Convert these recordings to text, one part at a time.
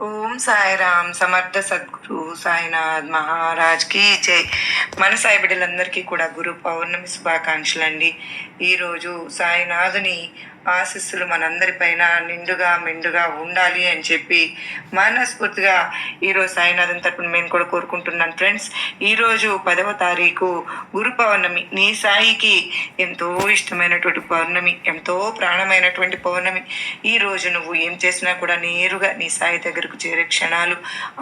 ఓం సాయిరామ్ సమర్థ సద్గురు సాయినాథ్ మహారాజ్ కి జై. మన సాయి బిడ్డలందరికీ కూడా గురు పౌర్ణమి శుభాకాంక్షలు అండి. ఈరోజు సాయినాథుని ఆశీస్సులు మనందరిపైన నిండుగా మెండుగా ఉండాలి అని చెప్పి మనస్ఫూర్తిగా ఈరోజు సాయినాథన్ తరపున నేను కూడా కోరుకుంటున్నాను ఫ్రెండ్స్. ఈరోజు 10వ తారీఖు గురు పౌర్ణమి. నీ సాయికి ఎంతో ఇష్టమైనటువంటి పౌర్ణమి, ఎంతో ప్రాణమైనటువంటి పౌర్ణమి. ఈరోజు నువ్వు ఏం చేసినా కూడా నేరుగా నీ సాయి దగ్గరకు చేరే క్షణాలు,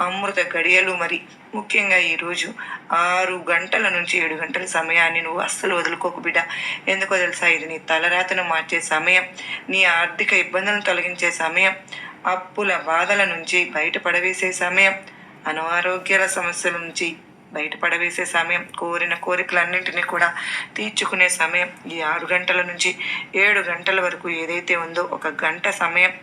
అమృత గడియలు. మరి ముఖ్యంగా ఈరోజు 6 గంటల నుంచి 7 గంటల సమయాన్ని నువ్వు అస్సలు వదులుకోకు బిడ్డ. ఎందుకో తెలుసా, ఇది నీ తలరాతను మార్చే సమయం, నీ ఆర్థిక ఇబ్బందులను తొలగించే సమయం, అప్పుల బాధల నుంచి బయటపడవేసే సమయం, అనారోగ్యాల సమస్యల నుంచి బయటపడవేసే సమయం, కోరిన కోరికలన్నింటినీ కూడా తీర్చుకునే సమయం. ఈ 6 గంటల నుంచి 7 గంటల వరకు ఏదైతే ఉందో ఒక గంట సమయం,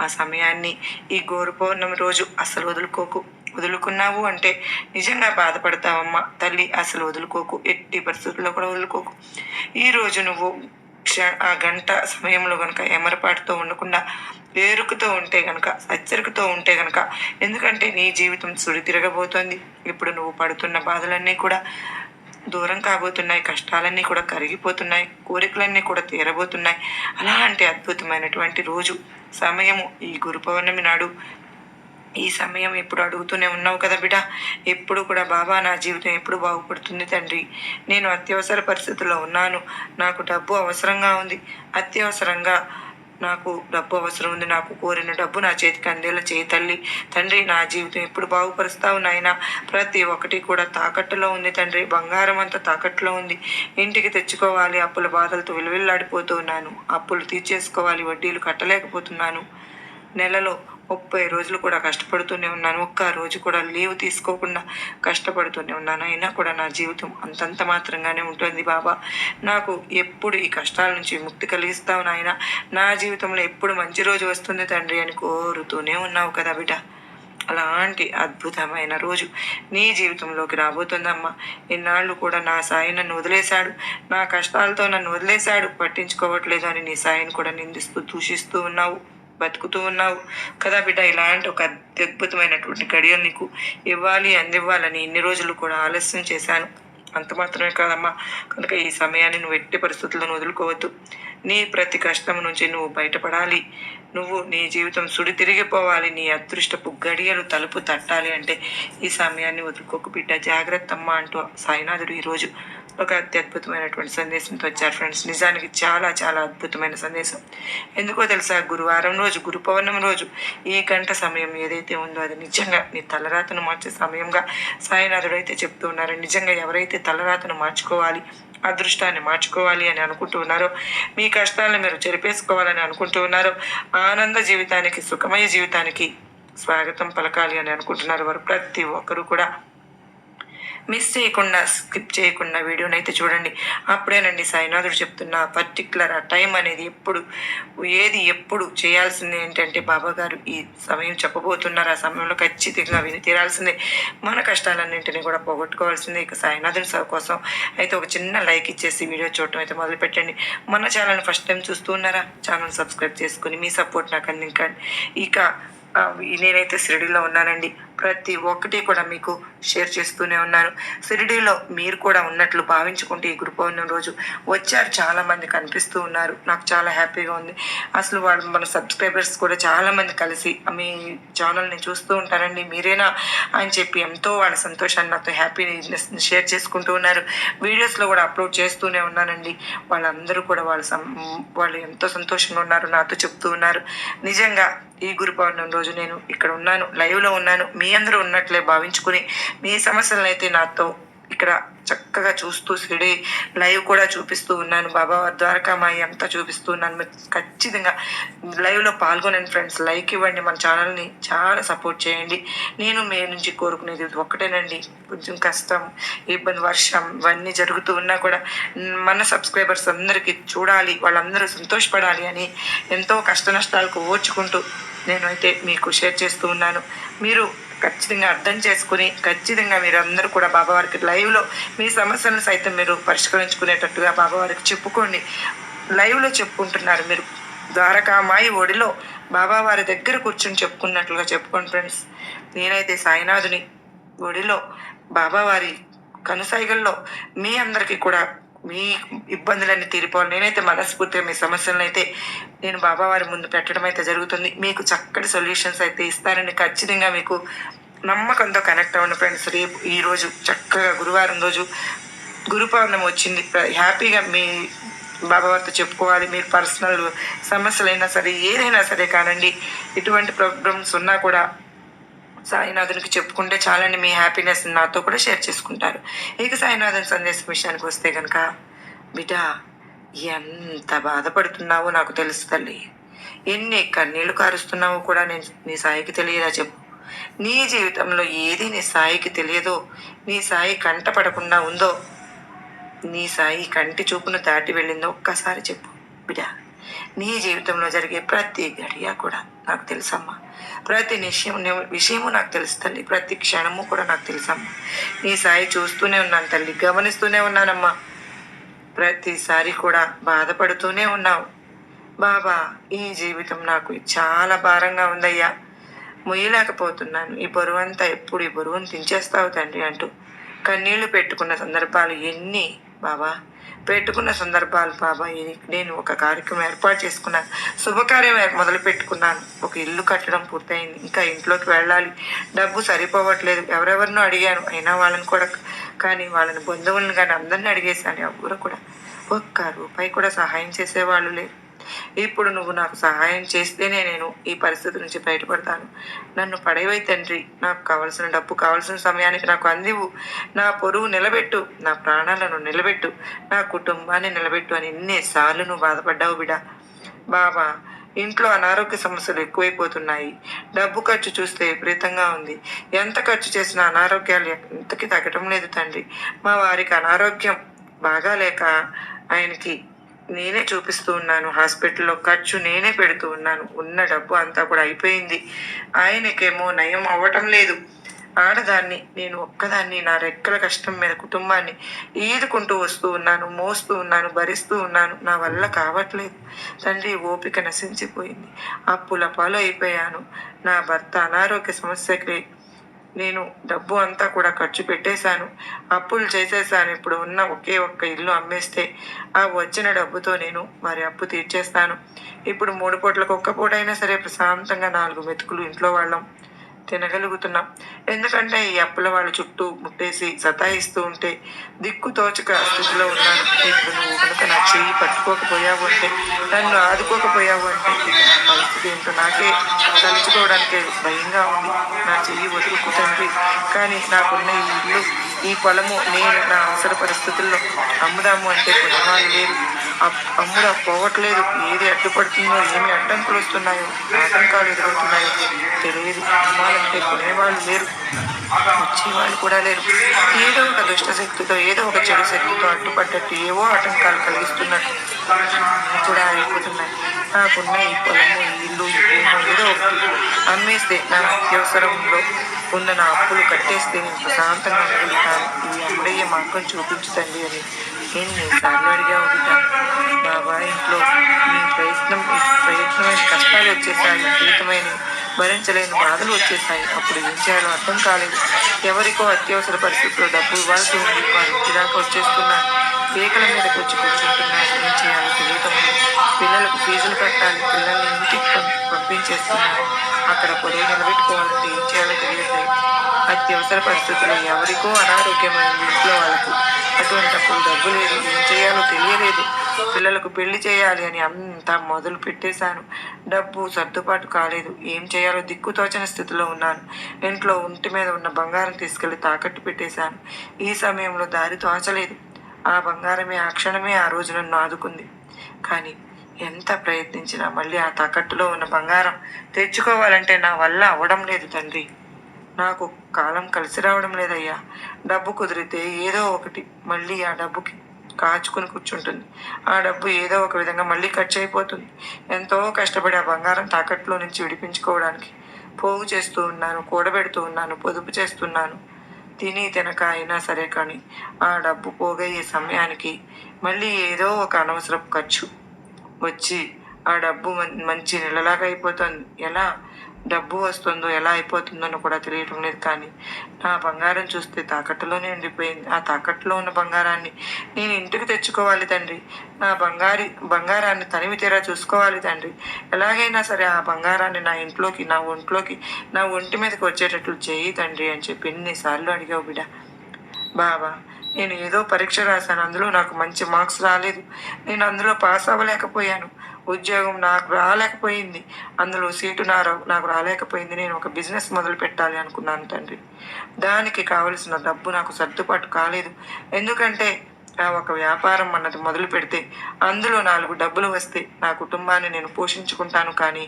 ఆ సమయాన్ని ఈ గోరు పౌర్ణమి రోజు అసలు వదులుకోకు. వదులుకున్నావు అంటే నిజంగా బాధపడతావమ్మా తల్లి. అసలు వదులుకోకు, ఎట్టి పరిస్థితుల్లో కూడా వదులుకోకు. ఈరోజు నువ్వు ఆ గంట సమయంలో కనుక ఎమరపాటుతో ఉండకుండా వేరుకుతో ఉంటే గనక, హెచ్చరికతో ఉంటే గనక, ఎందుకంటే నీ జీవితం సుడి తిరగబోతోంది. ఇప్పుడు నువ్వు పడుతున్న బాధలన్నీ కూడా దూరం కాబోతున్నాయి, కష్టాలన్నీ కూడా కరిగిపోతున్నాయి, కోరికలన్నీ కూడా తీరబోతున్నాయి. అలాంటి అద్భుతమైనటువంటి రోజు సమయము ఈ గురు పౌర్ణమి నాడు. ఈ సమయం ఎప్పుడు అడుగుతూనే ఉన్నావు కదా బిడ్డ, ఎప్పుడు కూడా బాబా నా జీవితం ఎప్పుడు బాగుపడుతుంది తండ్రి, నేను అత్యవసర పరిస్థితుల్లో ఉన్నాను, నాకు డబ్బు అవసరంగా ఉంది, అత్యవసరంగా నాకు డబ్బు అవసరం ఉంది, నాకు కోరిన డబ్బు నా చేతికి అందేలా చేయి తల్లి. తండ్రి నా జీవితం ఎప్పుడు బాగుపరుస్తావు నాయన, ప్రతి ఒక్కటి కూడా తాకట్టులో ఉంది తండ్రి, బంగారం అంతా తాకట్టులో ఉంది, ఇంటికి తెచ్చుకోవాలి, అప్పుల బాధలతో విలువిల్లాడిపోతూ ఉన్నాను, అప్పులు తీర్చేసుకోవాలి, వడ్డీలు కట్టలేకపోతున్నాను, నెలలో 30 రోజులు కూడా కష్టపడుతూనే ఉన్నాను, ఒక్క రోజు కూడా లీవ్ తీసుకోకుండా కష్టపడుతూనే ఉన్నాను, అయినా కూడా నా జీవితం అంతంత మాత్రంగానే ఉంటుంది బాబా. నాకు ఎప్పుడు ఈ కష్టాల నుంచి ముక్తి కలిగిస్తావు నాయన, నా జీవితంలో ఎప్పుడు మంచి రోజు వస్తుంది తండ్రి అని కోరుతూనే ఉన్నావు కదా బిడ్డ. అలాంటి అద్భుతమైన రోజు నీ జీవితంలోకి రాబోతుందమ్మా. ఇన్నాళ్ళు కూడా నా సాయి నన్ను వదిలేశాడు, నా కష్టాలతో నన్ను వదిలేశాడు, పట్టించుకోవట్లేదు అని నీ సాయిని కూడా నిందిస్తూ దూషిస్తూ ఉన్నావు, బతుకుతూ ఉన్నావు కదా బిడ్డ. ఇలాంటి ఒక అద్భుతమైనటువంటి గడియలు నీకు ఇవ్వాలి, అందివ్వాలని ఇన్ని రోజులు కూడా ఆలస్యం చేశాను. అంత మాత్రమే కాదమ్మా, కనుక ఈ సమయాన్ని నువ్వు ఎట్టి పరిస్థితులను వదులుకోవద్దు. నీ ప్రతి కష్టం నుంచి నువ్వు బయటపడాలి, నువ్వు నీ జీవితం సుడి తిరిగిపోవాలి, నీ అదృష్టపు గడియలు తలుపు తట్టాలి అంటే ఈ సమయాన్ని వదులుకోకు బిడ్డ, జాగ్రత్త అమ్మ అంటూ సాయినాథుడు ఈరోజు ఒక అత్యద్భుతమైనటువంటి సందేశంతో వచ్చారు ఫ్రెండ్స్. నిజానికి చాలా చాలా అద్భుతమైన సందేశం. ఎందుకో తెలుసా, గురువారం రోజు, గురు పౌర్ణమి రోజు ఈ గంట సమయం ఏదైతే ఉందో అది నిజంగా నీ తలరాతను మార్చే సమయంగా సాయినాథుడు అయితే చెప్తూ ఉన్నారు. నిజంగా ఎవరైతే తలరాతను మార్చుకోవాలి, అదృష్టాన్ని మార్చుకోవాలి అని అనుకుంటూ ఉన్నారో, మీ కష్టాలను మీరు చెరిపేసుకోవాలని అనుకుంటూ ఉన్నారో, ఆనంద జీవితానికి, సుఖమయ జీవితానికి స్వాగతం పలకాలి అని అనుకుంటున్నారు వారు ప్రతి ఒక్కరూ కూడా మిస్ చేయకుండా, స్కిప్ చేయకుండా వీడియోని అయితే చూడండి. అప్పుడేనండి సాయినాథుడు చెప్తున్న పర్టికులర్ ఆ టైం అనేది ఎప్పుడు చేయాల్సింది ఏంటంటే, బాబా గారు ఈ సమయం చెప్పబోతున్నారు, ఆ సమయంలో ఖచ్చితంగా విని తీరాల్సిందే, మన కష్టాలన్నింటినీ కూడా పోగొట్టుకోవాల్సిందే. ఇక సాయినాథుడి కోసం అయితే ఒక చిన్న లైక్ ఇచ్చేసి వీడియో చూడటం అయితే మొదలు పెట్టండి. మన ఛానల్ ఫస్ట్ టైం చూస్తూ ఉన్నారా, ఛానల్ సబ్స్క్రైబ్ చేసుకుని మీ సపోర్ట్ నాకు అందించండి. ఇక నేనైతే షిరిడీలో ఉన్నానండి, ప్రతి ఒక్కటి కూడా మీకు షేర్ చేస్తూనే ఉన్నాను. షిరిడీలో మీరు కూడా ఉన్నట్లు భావించుకుంటే ఈ గురు పౌర్ణమి రోజు వచ్చారు, చాలామంది కనిపిస్తూ ఉన్నారు, నాకు చాలా హ్యాపీగా ఉంది. అసలు వాళ్ళు మన సబ్స్క్రైబర్స్ కూడా చాలామంది కలిసి మీ ఛానల్ని చూస్తూ ఉంటారండి, మీరేనా అని చెప్పి ఎంతో వాళ్ళ సంతోషాన్ని నాతో హ్యాపీనెస్ షేర్ చేసుకుంటూ ఉన్నారు. వీడియోస్లో కూడా అప్లోడ్ చేస్తూనే ఉన్నానండి. వాళ్ళందరూ కూడా వాళ్ళు ఎంతో సంతోషంగా ఉన్నారు, నాతో చెప్తూ ఉన్నారు. నిజంగా ఈ గురు పౌర్ణమి రోజు నేను ఇక్కడ ఉన్నాను, లైవ్లో ఉన్నాను, మీ అందరూ ఉన్నట్లే భావించుకుని మీ సమస్యలను అయితే నాతో ఇక్కడ చక్కగా చూస్తూ షిరిడి లైవ్ కూడా చూపిస్తూ ఉన్నాను, బాబా ద్వారకామాయి అంతా చూపిస్తూ ఉన్నాను. మీరు ఖచ్చితంగా లైవ్లో పాల్గొనండి ఫ్రెండ్స్, లైక్ ఇవ్వండి, మన ఛానల్ని చాలా సపోర్ట్ చేయండి. నేను మీ నుంచి కోరుకునేది ఒక్కటేనండి, కొంచెం కష్టం, ఇబ్బంది, వర్షం ఇవన్నీ జరుగుతూ ఉన్నా కూడా మన సబ్స్క్రైబర్స్ అందరికీ చూడాలి, వాళ్ళందరూ సంతోషపడాలి అని ఎంతో కష్ట నష్టాలకు ఓర్చుకుంటూ నేనైతే మీకు షేర్ చేస్తూ ఉన్నాను. మీరు ఖచ్చితంగా అర్థం చేసుకుని, ఖచ్చితంగా మీరు అందరూ కూడా బాబావారికి లైవ్లో మీ సమస్యలను సైతం మీరు పరిష్కరించుకునేటట్టుగా బాబావారికి చెప్పుకోండి. లైవ్లో చెప్పుకుంటున్నారు మీరు, ద్వారకామాయి ఒడిలో బాబావారి దగ్గర కూర్చొని చెప్పుకున్నట్లుగా చెప్పుకోండి ఫ్రెండ్స్. నేనైతే సాయినాథుని ఒడిలో బాబావారి కనుసైగల్లో మీ అందరికీ కూడా మీ ఇబ్బందులన్నీ తీరిపోవాలి. నేనైతే మనస్ఫూర్తిగా మీ సమస్యలను అయితే నేను బాబావారి ముందు పెట్టడం అయితే జరుగుతుంది. మీకు చక్కటి సొల్యూషన్స్ అయితే ఇస్తారని ఖచ్చితంగా మీకు నమ్మకంతో కనెక్ట్ అవ్వండి ఫ్రెండ్స్. రేపు ఈరోజు చక్కగా గురువారం రోజు గురు పౌర్ణమి వచ్చింది. హ్యాపీగా మీ బాబావారితో చెప్పుకోవాలి. మీరు పర్సనల్ సమస్యలైనా సరే ఏదైనా సరే కానండి, ఎటువంటి ప్రాబ్లమ్స్ ఉన్నా కూడా సాయినాథునికి చెప్పుకుంటే చాలండి. మీ హ్యాపీనెస్ నాతో కూడా షేర్ చేసుకుంటారు. ఇక సాయినాథుని సందేశం విషయానికి వస్తే కనుక, బిడ్డ ఎంత బాధపడుతున్నావో నాకు తెలుసు తల్లి. ఎన్ని కన్నీళ్లు కారుస్తున్నావో కూడా నేను నీ సాయికి తెలియదా చెప్పు. నీ జీవితంలో ఏది నీ సాయికి తెలియదో, నీ సాయి కంట పడకుండా ఉందో, నీ సాయి కంటి చూపును దాటి వెళ్ళిందో ఒక్కసారి చెప్పు బిడ్డ. నీ జీవితంలో జరిగే ప్రతి గడియ కూడా నాకు తెలుసమ్మా. ప్రతి విషయము నాకు తెలుసు తల్లి. ప్రతి క్షణము కూడా నాకు తెలుసమ్మా. నీ సాయి చూస్తూనే ఉన్నాను తల్లి, గమనిస్తూనే ఉన్నానమ్మా. ప్రతిసారి కూడా బాధపడుతూనే ఉన్నావు. బాబా, ఈ జీవితం నాకు చాలా భారంగా ఉందయ్యా, మొయ్యలేకపోతున్నాను. ఈ బరువంతా ఎప్పుడు ఈ బరువును దించేస్తావు తండ్రి అంటూ కన్నీళ్లు పెట్టుకున్న సందర్భాలు ఎన్ని బాబా. పెట్టుకున్న సందర్భాలు బాబా. నేను ఒక కార్యక్రమం ఏర్పాటు చేసుకున్నాను, శుభకార్యం మొదలు పెట్టుకున్నాను. ఒక ఇల్లు కట్టడం పూర్తయింది, ఇంకా ఇంట్లోకి వెళ్ళాలి. డబ్బు సరిపోవట్లేదు. ఎవరెవరినో అడిగాను, అయినా వాళ్ళని కూడా, కానీ వాళ్ళని బంధువులను కానీ అందరిని అడిగేశాను. ఎవరు కూడా ఒక్క రూపాయి కూడా సహాయం చేసేవాళ్ళు లేరు. ఇప్పుడు నువ్వు నాకు సహాయం చేస్తేనే నేను ఈ పరిస్థితి నుంచి బయటపడతాను. నన్ను పడేవై తండ్రి. నాకు కావలసిన డబ్బు కావలసిన సమయానికి నాకు అందివు. నా పొరుగు నిలబెట్టు, నా ప్రాణాలను నిలబెట్టు, నా కుటుంబాన్ని నిలబెట్టు అని ఎన్నిసార్లు నువ్వు బాధపడ్డావు బిడా. బాబా, ఇంట్లో అనారోగ్య సమస్యలు ఎక్కువైపోతున్నాయి. డబ్బు ఖర్చు చూస్తే విపరీతంగా ఉంది. ఎంత ఖర్చు చేసినా అనారోగ్యాలు ఎంతకి తగ్గటం లేదు తండ్రి. మా వారికి అనారోగ్యం బాగాలేక ఆయనకి నేనే చూపిస్తూ ఉన్నాను. హాస్పిటల్లో ఖర్చు నేనే పెడుతూ ఉన్నాను. ఉన్న డబ్బు అంతా కూడా అయిపోయింది. ఆయనకేమో నయం అవ్వటం లేదు. ఆడదాన్ని, నేను ఒక్కదాన్ని నా రెక్కల కష్టం మీద కుటుంబాన్ని ఈదుకుంటూ వస్తూ ఉన్నాను, మోస్తూ ఉన్నాను, భరిస్తూ ఉన్నాను. నా వల్ల కావట్లేదు తండ్రి. ఓపిక నశించిపోయింది. అప్పుల పాలు అయిపోయాను. నా భర్త అనారోగ్య సమస్యకి నేను డబ్బు అంతా కూడా ఖర్చు పెట్టేశాను, అప్పులు చేసేసాను. ఇప్పుడు ఉన్న ఒకే ఒక్క ఇల్లు అమ్మేస్తే ఆ వచ్చిన డబ్బుతో నేను వారి అప్పు తీర్చేస్తాను. ఇప్పుడు 3 పూటలకు ఒక్క పూట అయినా సరే ప్రశాంతంగా 4 మెతుకులు ఇంట్లో వాళ్ళం తినగలుగుతున్నాం. ఎందుకంటే ఈ అప్పుల వాళ్ళ చుట్టూ ముట్టేసి సతాయిస్తూ ఉంటే దిక్కు తోచక స్థితిలో ఉన్నాను. ఇప్పుడు నువ్వు కనుక నా చెయ్యి పట్టుకోకపోయావు అంటే, నన్ను ఆదుకోకపోయావు అంటే, నా పరిస్థితి ఏంటో నాకే తలుచుకోవడానికి భయంగా ఉంది. నా చెయ్యి వదులుకు తండ్రి. కానీ నాకున్న ఈ ఇల్లు, ఈ పొలము నేను నా అవసర పరిస్థితుల్లో అమ్ముదాము అంటే కొనేవాళ్ళు లేరు. అమ్ముడా పోవట్లేదు. ఏది అడ్డుపడుతుందో, ఏమి అడ్డంకులు వస్తున్నాయో, ఆటంకాలు ఎదురవుతున్నాయో తెలియదు. అమ్మాలంటే కొనేవాళ్ళు లేరు, వచ్చేవాళ్ళు కూడా లేరు. ఏదో ఒక దుష్ట శక్తితో, ఏదో ఒక చెడు శక్తితో అడ్డుపడ్డట్టు ఏవో ఆటంకాలు కలిగిస్తున్నట్టు కూడా అయిపోతున్నాయి. నాకున్న ఈ పొలము, ఈ ఇల్లు, ఈ భూము ఏదో ఒకటి అమ్మేస్తే నా అత్యవసరంలో ఉన్న నా అప్పులు కట్టేస్తే నేను ప్రశాంతంగా ఉండగలుగుతాను. ఈ అప్పుడయ్యే మార్గం చూపించుతండి అని ఎన్నిసార్లు అడిగా ఉంటాను. బాబా, ఇంట్లో మీ ప్రయత్నమైన కష్టాలు వచ్చేసాయి, విపరీతమైన భరించలేని బాధలు వచ్చేసాయి. అప్పుడు ఏం చేయాలో అర్థం కాలేదు. ఎవరికో అత్యవసర పరిస్థితుల్లో డబ్బు ఇవ్వాల్సి ఉంది. వారి ఇంటి దాకా వచ్చేస్తున్నారు, పీకల మీదకి వచ్చి కూర్చుంటున్నారు. ఏం చేయాలో తెలియటం లేదు. పిల్లలకు ఫీజులు కట్టాలి, పిల్లల్ని ఇంటికి పంపించేస్తున్నారు. అక్కడ పొరుగు నిలబెట్టుకోవాలంటే ఏం చేయాలో తెలియట్లేదు. అత్యవసర పరిస్థితుల్లో ఎవరికో అనారోగ్యమైంది ఇంట్లో వాళ్ళకు. అటువంటిప్పుడు డబ్బు లేదు, ఏం చేయాలో తెలియలేదు. పిల్లలకు పెళ్లి చేయాలి అని అంతా మొదలు పెట్టేశాను. డబ్బు సర్దుబాటు కాలేదు. ఏం చేయాలో దిక్కుతోచని స్థితిలో ఉన్నాను. ఇంట్లో ఒంటి మీద ఉన్న బంగారం తీసుకెళ్లి తాకట్టు పెట్టేశాను. ఈ సమయంలో దారి తోచలేదు. ఆ బంగారమే ఆ క్షణమే ఆ రోజు నన్ను ఆదుకుంది. కానీ ఎంత ప్రయత్నించినా మళ్ళీ ఆ తాకట్టులో ఉన్న బంగారం తెచ్చుకోవాలంటే నా వల్ల అవ్వడం లేదు తండ్రి. నాకు కాలం కలిసి రావడం లేదయ్యా. డబ్బు కుదిరితే ఏదో ఒకటి మళ్ళీ ఆ డబ్బుకి కాచుకుని కూర్చుంటుంది. ఆ డబ్బు ఏదో ఒక విధంగా మళ్ళీ ఖర్చు అయిపోతుంది. ఎంతో కష్టపడి ఆ బంగారం తాకట్లో నుంచి విడిపించుకోవడానికి పోగు చేస్తూ ఉన్నాను, కూడబెడుతూ ఉన్నాను, పొదుపు చేస్తున్నాను. తిని తినక అయినా సరే, కానీ ఆ డబ్బు పోగయ్యే సమయానికి మళ్ళీ ఏదో ఒక అనవసరపు ఖర్చు వచ్చి ఆ డబ్బు మంచి నెలలాగా అయిపోతుంది. ఎలా డబ్బు వస్తుందో ఎలా అయిపోతుందో కూడా తెలియటం లేదు. కానీ నా బంగారం చూస్తే తాకట్టులోనే ఉండిపోయింది. ఆ తాకట్టులో ఉన్న బంగారాన్ని నేను ఇంటికి తెచ్చుకోవాలి తండ్రి. నా బంగారాన్ని తనివి తీరా చూసుకోవాలి తండ్రి. ఎలాగైనా సరే ఆ బంగారాన్ని నా ఇంట్లోకి, నా ఒంట్లోకి, నా ఒంటి మీదకి వచ్చేటట్లు చేయి తండ్రి అని చెప్పి ఎన్నిసార్లు అడిగావు బిడ్డ. బాబా, నేను ఏదో పరీక్ష రాశాను, అందులో నాకు మంచి మార్క్స్ రాలేదు, నేను అందులో పాస్ అవ్వలేకపోయాను, ఉద్యోగం నాకు రాలేకపోయింది, అందులో సీటు నాకు రాలేకపోయింది, నేను ఒక బిజినెస్ మొదలు పెట్టాలి అనుకున్నాను తండ్రి. దానికి కావలసిన డబ్బు నాకు సర్దుబాటు కాలేదు. ఎందుకంటే ఒక వ్యాపారం అన్నది మొదలు పెడితే అందులో 4 డబ్బులు వస్తే నా కుటుంబాన్ని నేను పోషించుకుంటాను. కానీ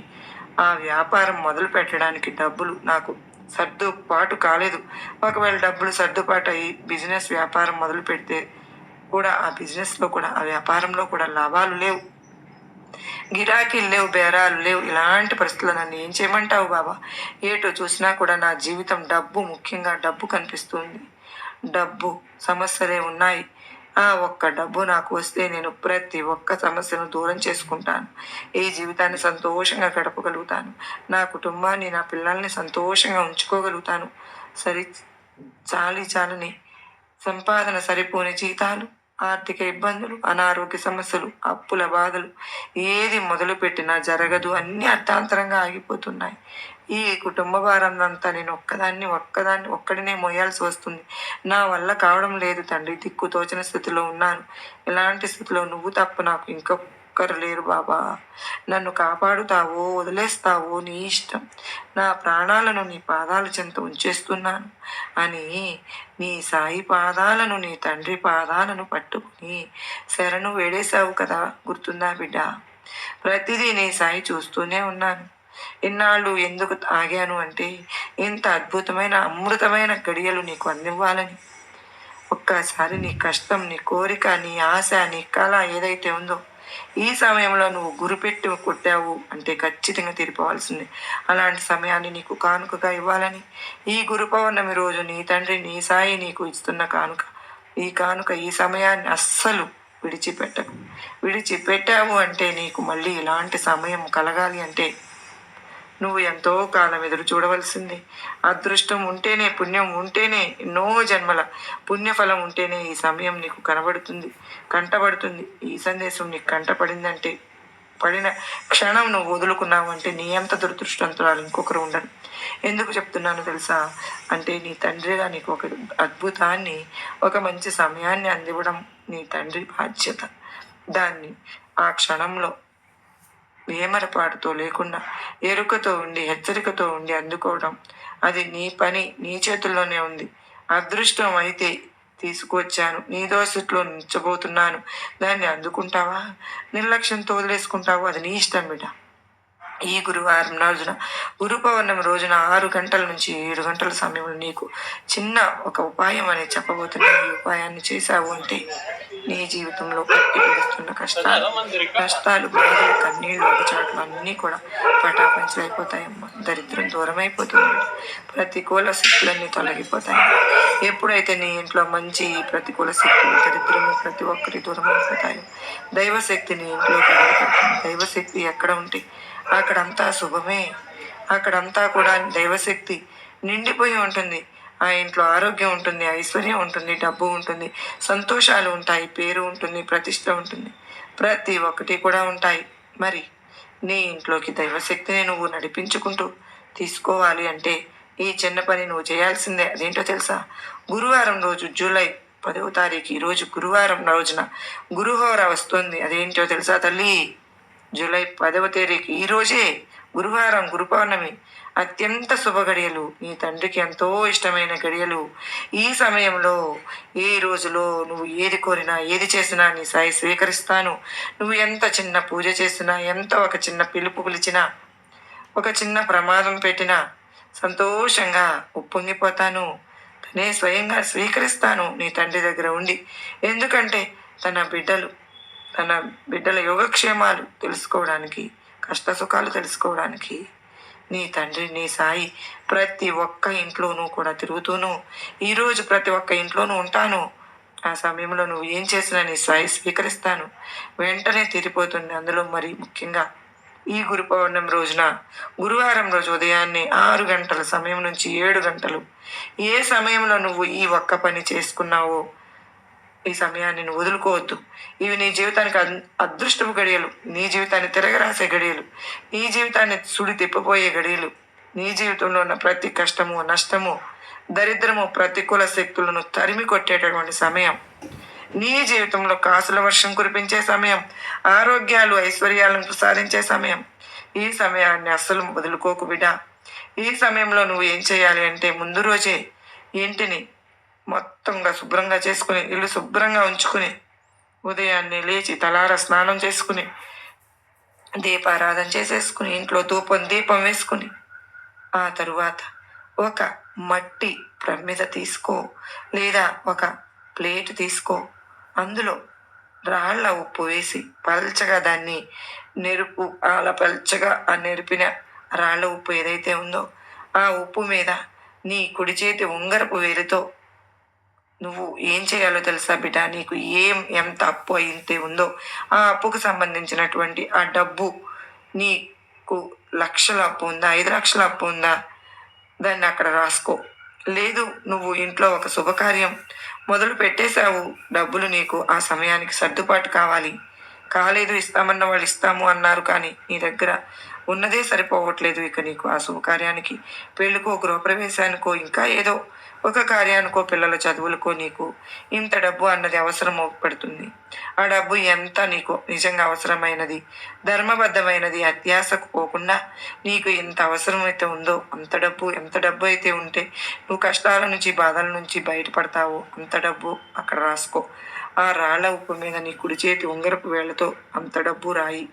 ఆ వ్యాపారం మొదలు పెట్టడానికి డబ్బులు నాకు సర్దుబాటు కాలేదు. ఒకవేళ డబ్బులు సర్దుబాటు అయ్యి బిజినెస్ వ్యాపారం మొదలు పెడితే కూడా ఆ బిజినెస్లో కూడా ఆ వ్యాపారంలో కూడా లాభాలు లేవు, గిరాకీలు లేవు, బేరాలు లేవు. ఇలాంటి పరిస్థితుల్లో నన్ను ఏం చేయమంటావు బాబా? ఏటో చూసినా కూడా నా జీవితం డబ్బు, ముఖ్యంగా డబ్బు కనిపిస్తుంది. డబ్బు సమస్యలే ఉన్నాయి. ఆ ఒక్క డబ్బు నాకు వస్తే నేను ప్రతి ఒక్క సమస్యను దూరం చేసుకుంటాను. ఈ జీవితాన్ని సంతోషంగా గడపగలుగుతాను. నా కుటుంబాన్ని, నా పిల్లల్ని సంతోషంగా ఉంచుకోగలుగుతాను. సరి చాలని సంపాదన, సరిపోని జీతాలు, ఆర్థిక ఇబ్బందులు, అనారోగ్య సమస్యలు, అప్పుల బాధలు, ఏది మొదలుపెట్టినా జరగదు, అన్నీ అర్థాంతరంగా ఆగిపోతున్నాయి. ఈ కుటుంబ భారాన్నంతా నేను ఒక్కడినే మోయాల్సి వస్తుంది. నా వల్ల కావడం లేదు తండ్రి. దిక్కుతోచని స్థితిలో ఉన్నాను. ఇలాంటి స్థితిలో నువ్వు తప్ప నాకు ఇంకొకరు లేరు బాబా. నన్ను కాపాడుతావో వదిలేస్తావో నీ ఇష్టం. నా ప్రాణాలను నీ పాదాల చెంత ఉంచేస్తున్నాను అని నీ సాయి పాదాలను, నీ తండ్రి పాదాలను పట్టుకుని శరణు వేడేశావు కదా, గుర్తుందా బిడ్డ? ప్రతిదీ నీ సాయి చూస్తూనే ఉన్నాను. ఇన్నాళ్ళు ఎందుకు ఆగాను అంటే ఇంత అద్భుతమైన అమృతమైన గడియలు నీకు అందివ్వాలని. ఒక్కసారి నీ కష్టం, నీ కోరిక, నీ ఆశ, నీ కళ ఏదైతే ఉందో ఈ సమయంలో నువ్వు గురిపెట్టి కొట్టావు అంటే ఖచ్చితంగా తీరిపోవాల్సిందే. అలాంటి సమయాన్ని నీకు కానుకగా ఇవ్వాలని ఈ గురు పౌర్ణమి రోజు నీ తండ్రి, నీ సాయి నీకు ఇస్తున్న కానుక. ఈ కానుక, ఈ సమయాన్ని అస్సలు విడిచిపెట్టకు. విడిచిపెట్టావు అంటే నీకు మళ్ళీ ఇలాంటి సమయం కలగాలి అంటే నువ్వు ఎంతో కాలం ఎదురు చూడవలసింది. అదృష్టం ఉంటేనే, పుణ్యం ఉంటేనే, ఎన్నో జన్మల పుణ్యఫలం ఉంటేనే ఈ సమయం నీకు కంటబడుతుంది. ఈ సందేశం నీకు కంటపడిందంటే, పడిన క్షణం నువ్వు వదులుకున్నావు అంటే నీ అంత దురదృష్టవంతురాలు ఇంకొకరు ఉండరు. ఎందుకు చెప్తున్నాను తెలుసా? అంటే నీ తండ్రిగా నీకు ఒక అద్భుతాన్ని, ఒక మంచి సమయాన్ని అందివ్వడం నీ తండ్రి బాధ్యత. దాన్ని ఆ క్షణంలో ఏమరపాటుతో లేకుండా ఎరుకతో ఉండి, హెచ్చరికతో ఉండి అందుకోవడం, అది నీ పని, నీ చేతుల్లోనే ఉంది. అదృష్టం అయితే తీసుకువచ్చాను, నీ దోసట్లో నిచ్చబోతున్నాను, దాన్ని అందుకుంటావా, నిర్లక్ష్యంతో వదిలేసుకుంటావో అది నీ ఇష్టం బిడ్డ. ఈ గురువారం రోజున, గురు పౌర్ణమి రోజున 6 గంటల నుంచి 7 గంటల సమయంలో నీకు చిన్న ఒక ఉపాయం అనేది చెప్పబోతున్నా. ఈ ఉపాయాన్ని చేశావు అంటే నీ జీవితంలో కట్టి పిడుస్తున్న కష్టాలు, బాధలు, కన్నీళ్లు, అగచాట్లు అన్నీ కూడా పటాపంచలైపోతాయమ్మా. దరిద్రం దూరమైపోతుంది. ప్రతికూల శక్తులన్నీ తొలగిపోతాయి. ఎప్పుడైతే నీ ఇంట్లో మంచి ప్రతికూల శక్తులు, దరిద్రము ప్రతి ఒక్కరి దూరమైపోతాయి. దైవశక్తి నీ ఇంట్లో కలుగుతుంది. దైవశక్తి ఎక్కడ ఉంటే అక్కడంతా శుభమే. అక్కడంతా కూడా దైవశక్తి నిండిపోయి ఉంటుంది. ఆ ఇంట్లో ఆరోగ్యం ఉంటుంది, ఐశ్వర్యం ఉంటుంది, డబ్బు ఉంటుంది, సంతోషాలు ఉంటాయి, పేరు ఉంటుంది, ప్రతిష్ట ఉంటుంది, ప్రతి ఒక్కటి కూడా ఉంటాయి. మరి నీ ఇంట్లోకి దైవశక్తిని నువ్వు నడిపించుకుంటూ తీసుకోవాలి అంటే ఈ చిన్న పని నువ్వు చేయాల్సిందే. అదేంటో తెలుసా? గురువారం రోజు జూలై 10వ తారీఖు, ఈరోజు గురువారం రోజున గురుహోర వస్తుంది. అదేంటో తెలుసా తల్లి? జూలై 10వ తారీఖు ఈరోజే గురువారం, గురు పౌర్ణమి, అత్యంత శుభ గడియలు, నీ తండ్రికి ఎంతో ఇష్టమైన గడియలు. ఈ సమయంలో ఏ రోజులో నువ్వు ఏది కోరినా, ఏది చేసినా నీ సాయి స్వీకరిస్తాను. నువ్వు ఎంత చిన్న పూజ చేసినా, ఎంత ఒక చిన్న పిలుపు పిలిచినా, ఒక చిన్న ప్రమాదం పెట్టినా సంతోషంగా ఉప్పొంగిపోతాను. తనే స్వయంగా స్వీకరిస్తాను నీ తండ్రి దగ్గర ఉండి. ఎందుకంటే తన బిడ్డల యోగక్షేమాలు తెలుసుకోవడానికి, కష్ట సుఖాలు తెలుసుకోవడానికి నీ తండ్రి, నీ సాయి ప్రతి ఒక్క ఇంట్లోనూ కూడా తిరుగుతూను, ఈరోజు ప్రతి ఒక్క ఇంట్లోనూ ఉంటాను. ఆ సమయంలో నువ్వు ఏం చేసినా నీ సాయి స్వీకరిస్తాను. వెంటనే తీరిపోతుంది. అందులో మరి ముఖ్యంగా ఈ గురు పౌర్ణమి రోజున గురువారం రోజు ఉదయాన్నే 6 గంటల సమయం నుంచి 7 గంటలు ఏ సమయంలో నువ్వు ఈ ఒక్క పని చేసుకున్నావో ఈ సమయాన్ని నువ్వు వదులుకోవద్దు. ఇవి నీ జీవితానికి అదృష్టపు గడియలు, నీ జీవితాన్ని తిరగరాసే గడియలు, నీ జీవితాన్ని సుడి తిప్పబోయే గడియలు. నీ జీవితంలో ఉన్న ప్రతి కష్టము, నష్టము, దరిద్రము, ప్రతికూల శక్తులను తరిమి కొట్టేటటువంటి సమయం. నీ జీవితంలో కాసుల వర్షం కురిపించే సమయం, ఆరోగ్యాలు, ఐశ్వర్యాలను ప్రసాదించే సమయం. ఈ సమయాన్ని అస్సలు వదులుకోకు బిడ్డ. ఈ సమయంలో నువ్వు ఏం చేయాలి అంటే ముందు రోజే ఇంటిని మొత్తంగా శుభ్రంగా చేసుకుని, ఇల్లు శుభ్రంగా ఉంచుకుని, ఉదయాన్నే లేచి తలార స్నానం చేసుకుని, దీపారాధన చేసేసుకుని, ఇంట్లో దీపం వేసుకుని, ఆ తరువాత ఒక మట్టి ప్రమిద తీసుకో, లేదా ఒక ప్లేట్ తీసుకో. అందులో రాళ్ళ ఉప్పు వేసి పల్చగా దాన్ని నెరుపు, అలా పల్చగా ఆ నెరిపిన రాళ్ళ ఉప్పు ఏదైతే ఉందో ఆ ఉప్పు మీద నీ కుడి చేతి ఉంగరపు వేలితో నువ్వు ఏం చేయాలో తెలుసా బిడ్డ? నీకు ఎంత అప్పు అయితే ఉందో ఆ అప్పుకు సంబంధించినటువంటి ఆ డబ్బు, నీకు లక్షల అప్పు ఉందా, 5 లక్షల అప్పు ఉందా, దాన్ని అక్కడ రాసుకో. లేదు నువ్వు ఇంట్లో ఒక శుభకార్యం మొదలు పెట్టేశావు, డబ్బులు నీకు ఆ సమయానికి సర్దుబాటు కాలేదు, ఇస్తామన్న వాళ్ళు ఇస్తాము అన్నారు, కానీ నీ దగ్గర ఉన్నదే సరిపోవట్లేదు. ఇక నీకు ఆ శుభకార్యానికి, పెళ్ళికో, గృహప్రవేశానికో, ఇంకా ఏదో ఒక కార్యానికో, పిల్లల చదువులకో నీకు ఇంత డబ్బు అన్నది అవసరం పడుతుంది. ఆ డబ్బు ఎంత నీకు నిజంగా అవసరమైనది, ధర్మబద్ధమైనది, అత్యాశకు పోకుండా నీకు ఎంత అవసరమైతే ఉందో ఎంత డబ్బు అయితే ఉంటే నువ్వు కష్టాల నుంచి, బాధల నుంచి బయటపడతావో అంత డబ్బు అక్కడ రాసుకో. ఆ రాళ్ళ ఉప్పు మీద నీ కుడి చేతి ఉంగరపు వేళ్లతో అంత డబ్బు రాయి.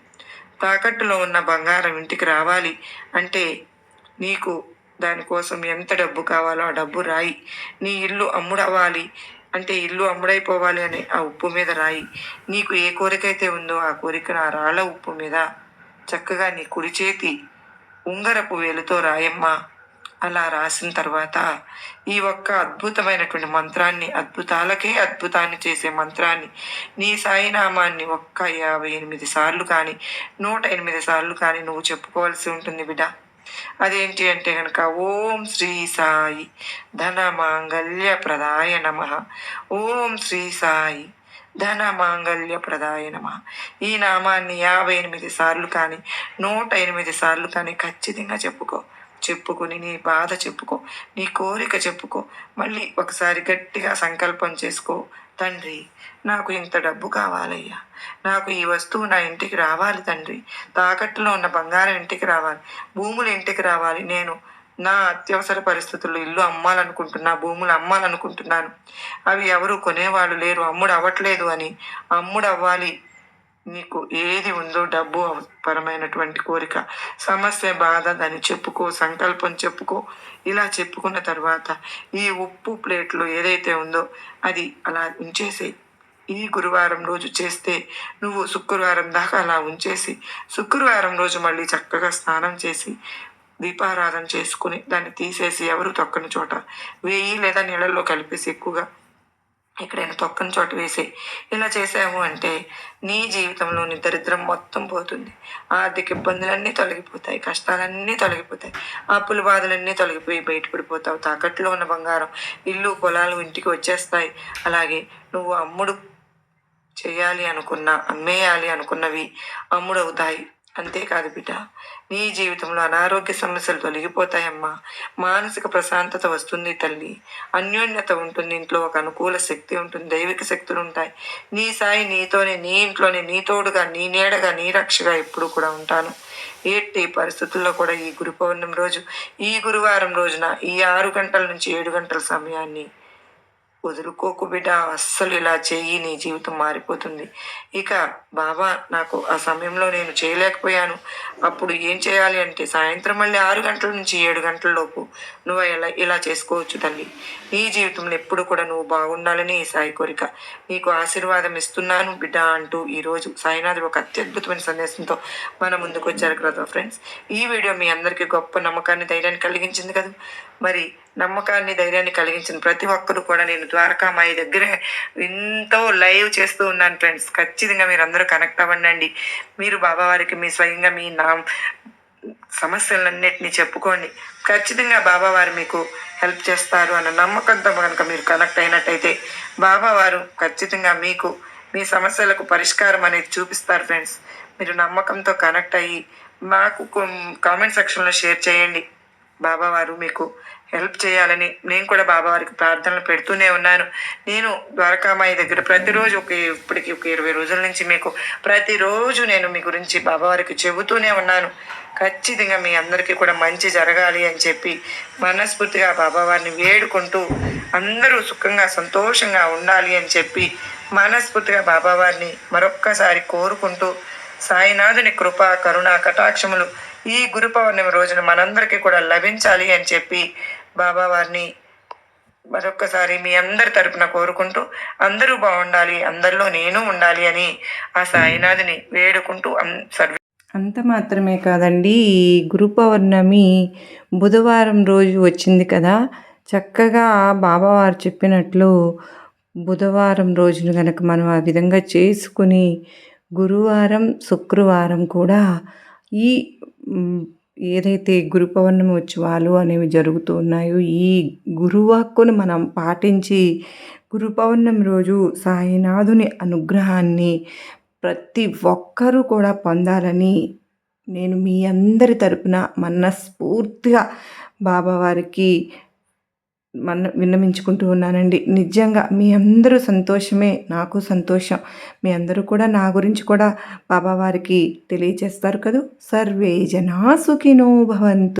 తాకట్టులో ఉన్న బంగారం ఇంటికి రావాలి అంటే నీకు దానికోసం ఎంత డబ్బు కావాలో ఆ డబ్బు రాయి. నీ ఇల్లు అమ్ముడవ్వాలి అంటే ఇల్లు అమ్ముడైపోవాలి అని ఆ ఉప్పు మీద రాయి. నీకు ఏ కోరిక అయితే ఉందో ఆ కోరికను ఆ రాళ్ళ ఉప్పు మీద చక్కగా నీ కుడి చేతి ఉంగరపు వేలుతో రాయమ్మా. అలా రాసిన తర్వాత ఈ ఒక్క అద్భుతమైనటువంటి మంత్రాన్ని, అద్భుతాలకే అద్భుతాన్ని చేసే మంత్రాన్ని, నీ సాయినామాన్ని ఒక్క 58 సార్లు కానీ 108 సార్లు కానీ నువ్వు చెప్పుకోవాల్సి ఉంటుంది బిడ్డ. అదేంటి అంటే కనుక ఓం శ్రీ సాయి ధన మాంగళ్య ప్రదాయ నమ, ఓం శ్రీ సాయి ధన మాంగళ్య ప్రదాయ నమ. ఈ నామాన్ని 58 సార్లు కానీ 108 సార్లు కానీ ఖచ్చితంగా చెప్పుకొని నీ బాధ చెప్పుకో, నీ కోరిక చెప్పుకో. మళ్ళీ ఒకసారి గట్టిగా సంకల్పం చేసుకో, తండ్రి నాకు ఇంత డబ్బు కావాలయ్యా, నాకు ఈ వస్తువు నా ఇంటికి రావాలి తండ్రి, తాకట్టులో ఉన్న బంగారం ఇంటికి రావాలి, భూములు ఇంటికి రావాలి, నేను నా అత్యవసర పరిస్థితుల్లో ఇల్లు అమ్మాలనుకుంటున్నా, భూములు అమ్మాలనుకుంటున్నాను, అవి ఎవరు కొనేవాళ్ళు లేరు, అమ్ముడు అవ్వట్లేదు అని, అమ్ముడు అవ్వాలి. నీకు ఏది ఉందో డబ్బు పరమైనటువంటి కోరిక, సమస్య, బాధ, దాన్ని చెప్పుకో, సంకల్పం చెప్పుకో. ఇలా చెప్పుకున్న తర్వాత ఈ ఉప్పు ప్లేట్లో ఏదైతే ఉందో అది అలా ఉంచేసి, ఈ గురువారం రోజు చేస్తే నువ్వు శుక్రవారం దాకా అలా ఉంచేసి, శుక్రవారం రోజు మళ్ళీ చక్కగా స్నానం చేసి దీపారాధన చేసుకుని దాన్ని తీసేసి ఎవరు తొక్కని చోట వేయి, లేదా నీళ్ళల్లో కలిపేసి ఎక్కువగా ఎక్కడైనా తొక్కని చోట వేసే. ఇలా చేసాము అంటే నీ జీవితంలోని దరిద్రం మొత్తం పోతుంది, ఆర్థిక ఇబ్బందులన్నీ తొలగిపోతాయి, కష్టాలన్నీ తొలగిపోతాయి, అప్పుల బాధలన్నీ తొలగిపోయి బయటపడిపోతావు. తాకట్లో ఉన్న బంగారం, ఇల్లు, పొలాలు ఇంటికి వచ్చేస్తాయి. అలాగే నువ్వు చేయాలి అనుకున్న, అమ్మేయాలి అనుకున్నవి అమ్ముడవుతాయి. అంతేకాదు బిడ్డ, నీ జీవితంలో అనారోగ్య సమస్యలు తొలగిపోతాయమ్మా. మానసిక ప్రశాంతత వస్తుంది తల్లి, అన్యోన్యత ఉంటుంది, ఇంట్లో ఒక అనుకూల శక్తి ఉంటుంది, దైవిక శక్తులు ఉంటాయి. నీ సాయి నీతోనే, నీ ఇంట్లోనే, నీ తోడుగా, నీ నీడగా, నీ రక్షగా ఎప్పుడు కూడా ఉంటాను. ఎట్టి పరిస్థితుల్లో కూడా ఈ గురు పౌర్ణమి రోజు, ఈ గురువారం రోజున ఈ 6 గంటల నుంచి 7 గంటల సమయాన్ని వదులుకోకు బిడ్డ. అస్సలు ఇలా చెయ్యి, నీ జీవితం మారిపోతుంది. ఇక బాబా నాకు ఆ సమయంలో నేను చేయలేకపోయాను, అప్పుడు ఏం చేయాలి అంటే సాయంత్రం మళ్ళీ 6 గంటల నుంచి 7 గంటల లోపు నువ్వు ఇలా చేసుకోవచ్చు తల్లి. నీ జీవితంలో ఎప్పుడు కూడా నువ్వు బాగుండాలని ఈ సాయి కోరిక. నీకు ఆశీర్వాదం ఇస్తున్నాను బిడ్డ అంటూ ఈరోజు సాయినాథుడు ఒక అత్యద్భుతమైన సందేశంతో మన ముందుకు వచ్చారు కదా ఫ్రెండ్స్. ఈ వీడియో మీ అందరికీ గొప్ప నమ్మకాన్ని, ధైర్యాన్ని కలిగించింది కదా. మరి నమ్మకాన్ని, ధైర్యాన్ని కలిగించిన ప్రతి ఒక్కరు కూడా నేను ద్వారకామాయి దగ్గర ఎంతో లైవ్ చేస్తూ ఉన్నాను ఫ్రెండ్స్. ఖచ్చితంగా మీరందరూ కనెక్ట్ అవ్వండి. మీరు బాబావారికి మీ స్వయంగా మీ సమస్యలన్నిటిని చెప్పుకోండి. ఖచ్చితంగా బాబావారు మీకు హెల్ప్ చేస్తారు అన్న నమ్మకంతో కనుక మీరు కనెక్ట్ అయినట్టయితే బాబావారు ఖచ్చితంగా మీకు మీ సమస్యలకు పరిష్కారం అనేది చూపిస్తారు ఫ్రెండ్స్. మీరు నమ్మకంతో కనెక్ట్ అయ్యి నాకు కామెంట్ సెక్షన్లో షేర్ చేయండి. బాబావారు మీకు హెల్ప్ చేయాలని నేను కూడా బాబావారికి ప్రార్థనలు పెడుతూనే ఉన్నాను. నేను ద్వారకామాయి దగ్గర ప్రతిరోజు ఇప్పటికి ఒక 20 రోజుల నుంచి మీకు ప్రతిరోజు నేను మీ గురించి బాబావారికి చెబుతూనే ఉన్నాను. ఖచ్చితంగా మీ అందరికీ కూడా మంచి జరగాలి అని చెప్పి మనస్ఫూర్తిగా బాబావారిని వేడుకుంటూ అందరూ సుఖంగా సంతోషంగా ఉండాలి అని చెప్పి మనస్ఫూర్తిగా బాబావారిని మరొక్కసారి కోరుకుంటూ సాయినాథుని కృప, కరుణ, కటాక్షములు ఈ గురు పౌర్ణమి రోజున మనందరికీ కూడా లభించాలి అని చెప్పి బాబావారిని మరొక్కసారి మీ అందరి తరపున కోరుకుంటూ అందరూ బాగుండాలి, అందరిలో నేను ఉండాలి అని ఆ సాయినాథుని వేడుకుంటూ అంత మాత్రమే కాదండి, ఈ గురు పౌర్ణమి బుధవారం రోజు వచ్చింది కదా. చక్కగా బాబావారు చెప్పినట్లు బుధవారం రోజున కనుక మనం ఆ విధంగా చేసుకుని గురువారం, శుక్రవారం కూడా ఈ ఏదైతే గురు పౌర్ణమి ఉత్సవాలు అనేవి జరుగుతూ ఉన్నాయో ఈ గురువాక్కును మనం పాటించి గురు పౌర్ణమి రోజు సాయినాథుని అనుగ్రహాన్ని ప్రతి ఒక్కరూ కూడా పొందాలని నేను మీ అందరి తరపున మనస్ఫూర్తిగా బాబావారికి విన్నవించుకుంటూ ఉన్నానండి. నిజంగా మీ అందరూ సంతోషమే నాకు సంతోషం. మీ అందరూ కూడా నా గురించి కూడా బాబావారికి తెలియచేస్తారు కదా. సర్వే జనా సుఖినో భవంతు.